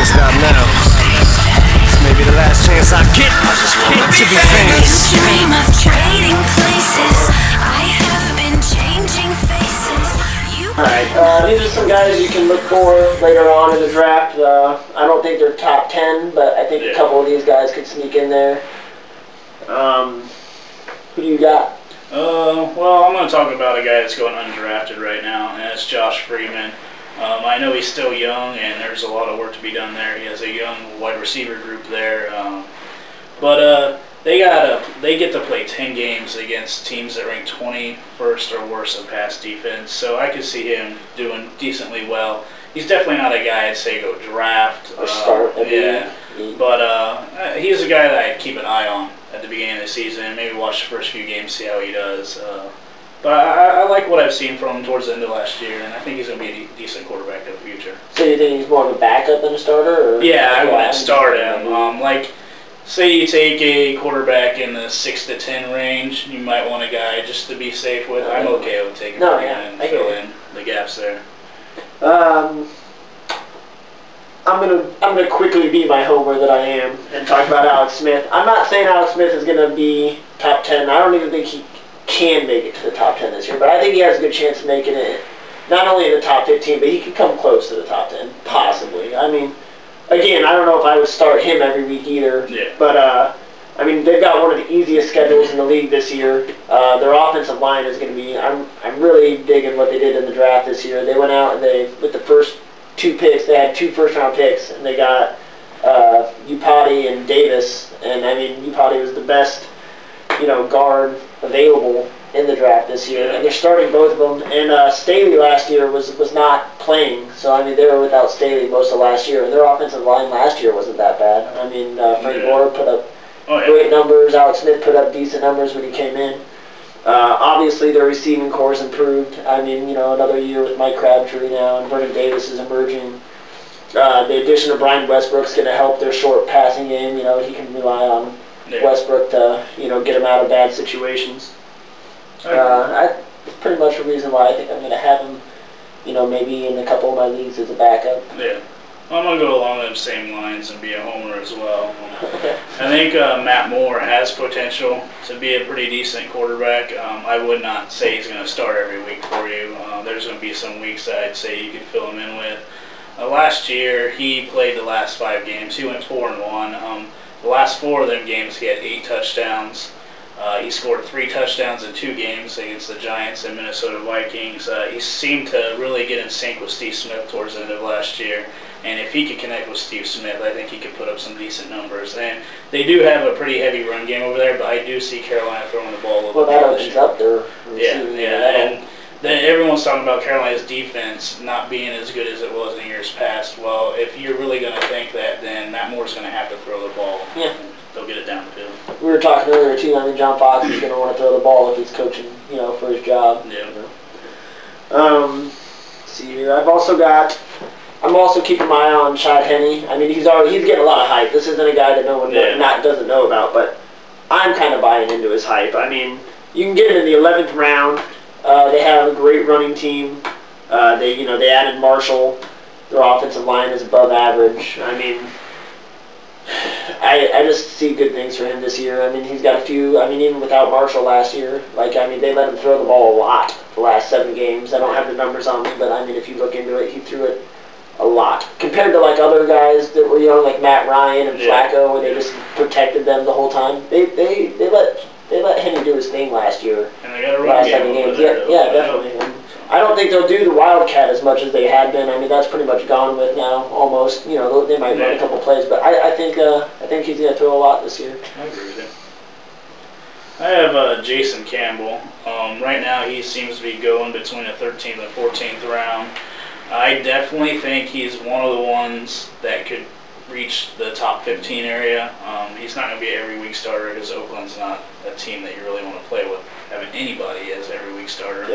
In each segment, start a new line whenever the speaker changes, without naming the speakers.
can't stop now. This may be the last chance I get to be famous.
Dream of trading places. I have been changing faces.
Alright, these are some guys you can look for later on in the draft. I don't think they're top 10, but I think a couple of these guys could sneak in there. Who do you got?
Well, I'm going to talk about a guy that's going undrafted right now, and that's Josh Freeman. I know he's still young, and there's a lot of work to be done there. He has a young wide receiver group there, but they get to play 10 games against teams that rank 21st or worse in pass defense. So I could see him doing decently well. He's definitely not a guy I'd say go draft.
Or start.
But he's a guy that I'd keep an eye on at the beginning of the season. Maybe watch the first few games, see how he does. But I like what I've seen from him towards the end of last year, and I think he's going to be a decent quarterback in the future.
So you think he's more of a backup than a starter? Or
yeah, I wouldn't start him. Like, say you take a quarterback in the 6 to 10 range, you might want a guy just to be safe with. I'm okay with taking him and fill in the gaps there.
I'm gonna quickly be my homer that I am and talk about Alex Smith. I'm not saying Alex Smith is gonna be top 10. I don't even think he can make it to the top 10 this year, but I think he has a good chance of making it not only in the top 15, but he could come close to the top 10, possibly. I mean, again, I don't know if I would start him every week either, but I mean, they've got one of the easiest schedules in the league this year. Their offensive line is going to be, I'm really digging what they did in the draft this year. They went out and with the first 2 picks, they had 2 first-round picks, and they got Upati and Davis, and I mean, Upati was the best, guard available in the draft this year, and they're starting both of them. And Staley last year was not playing, so I mean they were without Staley most of last year, and their offensive line last year wasn't that bad. I mean Frank Gore put up great numbers. Alex Smith put up decent numbers when he came in. Obviously their receiving corps has improved. I mean another year with Mike Crabtree now, and Vernon Davis is emerging. The addition of Brian Westbrook's going to help their short passing game. He can rely on Westbrook to get him out of bad situations. That's pretty much the reason why I think I'm going to have him, maybe in a couple of my leagues as a backup.
Yeah. I'm going to go along those same lines and be a homer as well. I think Matt Moore has potential to be a pretty decent quarterback. I would not say he's going to start every week for you. There's going to be some weeks that I'd say you could fill him in with. Last year, he played the last 5 games. He went 4-1. The last 4 of them games, he had 8 touchdowns. He scored 3 touchdowns in 2 games against the Giants and Minnesota Vikings. He seemed to really get in sync with Steve Smith towards the end of last year. And if he could connect with Steve Smith, I think he could put up some decent numbers. And they do have a pretty heavy run game over there, but I do see Carolina throwing the ball a little bit.
Well, that opens up their
receiving. And then everyone's talking about Carolina's defense not being as good as it was in years past. Well, if you're really going to think that, then Matt Moore's going to have to throw the ball. Yeah. They'll get it downfield.
We were talking earlier, too. I mean, John Fox is going to want to throw the ball if he's coaching, for his job.
Yeah.
Let's see here. I'm also keeping my eye on Chad Henne. I mean, he's getting a lot of hype. This isn't a guy that no one doesn't know about, but I'm kind of buying into his hype. I mean, you can get him in the 11th round. They have a great running team. They added Marshall. Their offensive line is above average. I mean, I just see good things for him this year. I mean, he's got a few. I mean, even without Marshall last year, they let him throw the ball a lot the last 7 games. I don't have the numbers on me, but I mean, if you look into it, he threw it a lot compared to other guys that were young, like Matt Ryan and Flacco, where they just protected them the whole time. They let Henne do his thing last year.
And they got a run game over there.
Yeah, definitely. And I don't think they'll do the Wildcat as much as they had been. I mean, that's pretty much gone with now, almost. They might run a couple plays, but I think he's going to throw a lot this year.
I agree with you. I have Jason Campbell. Right now, he seems to be going between the 13th and 14th round. I definitely think he's one of the ones that could reach the top 15 area. He's not going to be an every week starter because Oakland's not a team that you really want to play with, having anybody as every week starter.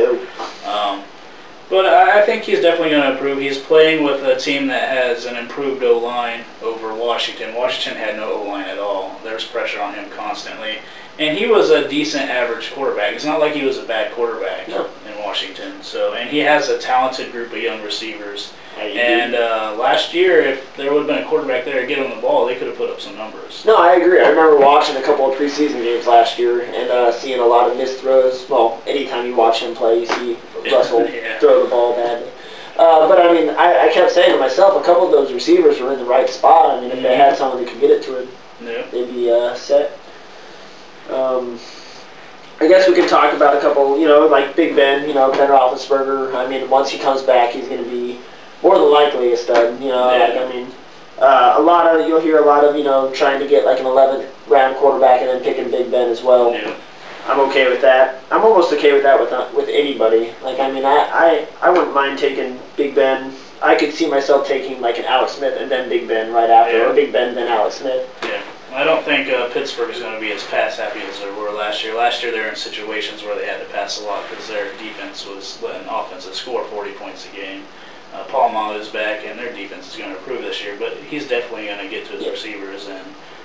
But I think he's definitely going to improve. He's playing with a team that has an improved O-line over Washington. Washington had no O-line at all. There's pressure on him constantly. And he was a decent average quarterback. It's not like he was a bad quarterback in Washington. And he has a talented group of young receivers. And last year, if there would have been a quarterback there to get him the ball, they could have put up some numbers.
No, I agree. I remember watching a couple of preseason games last year and seeing a lot of missed throws. Well, anytime you watch him play, you see Russell throw the ball badly. But I mean, I kept saying to myself, a couple of those receivers were in the right spot. I mean, if they had someone that could get it to him, they'd be set. I guess we could talk about a couple, like Big Ben, Ben Roethlisberger. I mean, once he comes back, he's going to be more than likely a stud. You'll hear a lot of, trying to get like an 11th round quarterback and then picking Big Ben as well.
Yeah.
I'm okay with that. I'm almost okay with that with anybody. Like, I mean, I wouldn't mind taking Big Ben. I could see myself taking like an Alex Smith and then Big Ben right after, or Big Ben then Alex Smith.
Yeah. I don't think Pittsburgh is going to be as pass happy as they were last year. Last year they were in situations where they had to pass a lot because their defense was letting offenses score 40 points a game. Paul Malu's back, and their defense is going to improve this year, but he's definitely going to get to his receivers, and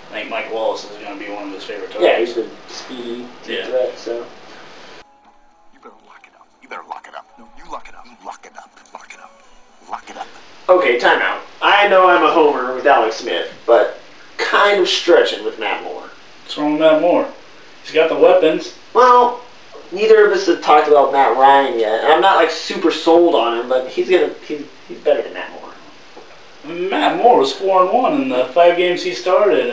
I think Mike Wallace is going to be one of his favorite targets.
Yeah, he's a speedy threat, so.
You better lock it up. You better lock it up. No, you lock it up. You lock it up. Lock it up. Lock it up.
Okay, timeout. I know I'm a homer with Alex Smith, but kind of stretching with Matt Moore.
What's wrong with Matt Moore? He's got the weapons.
Well, neither of us have talked about Matt Ryan yet, and I'm not like super sold on him, but he's better than Matt Moore.
Matt Moore was 4-1 in the 5 games he started.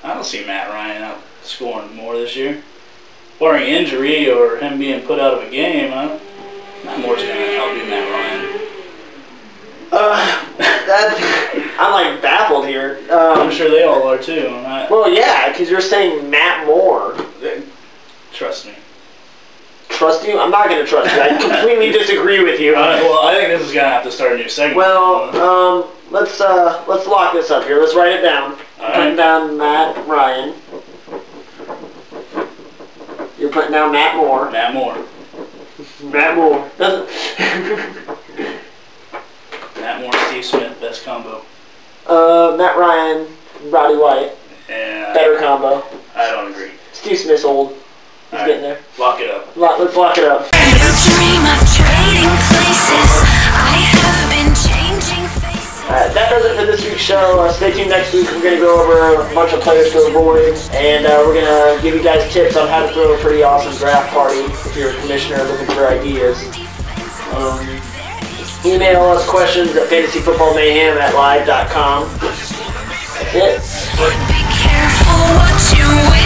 I don't see Matt Ryan out scoring more this year. Barring injury or him being put out of a game, Matt Moore's going to outdo Matt Ryan.
I'm like baffled here.
I'm sure they all are too.
Well, yeah, because you're saying Matt Moore.
Trust me.
Trust you? I'm not going to trust you. I completely disagree with you.
Well, I think this is going to have to start a new segment.
Well, let's lock this up here. Let's write it down. Putting down Matt Ryan. You're putting down Matt Moore.
Matt Moore.
Matt Moore.
Matt Moore, Steve Smith, best combo.
Matt Ryan, Roddy White.
Yeah.
Better combo.
I don't agree.
Steve Smith's old. He's getting there.
Lock it up.
Let's lock it up.
You dream of trading places. I have been changing faces.
That does it for this week's show. Stay tuned next week. We're going to go over a bunch of players to avoid, and we're going to give you guys tips on how to throw a pretty awesome draft party if you're a commissioner looking for ideas. Email us questions at fantasyfootballmayhem@live.com. That's it.
Be careful what you wish.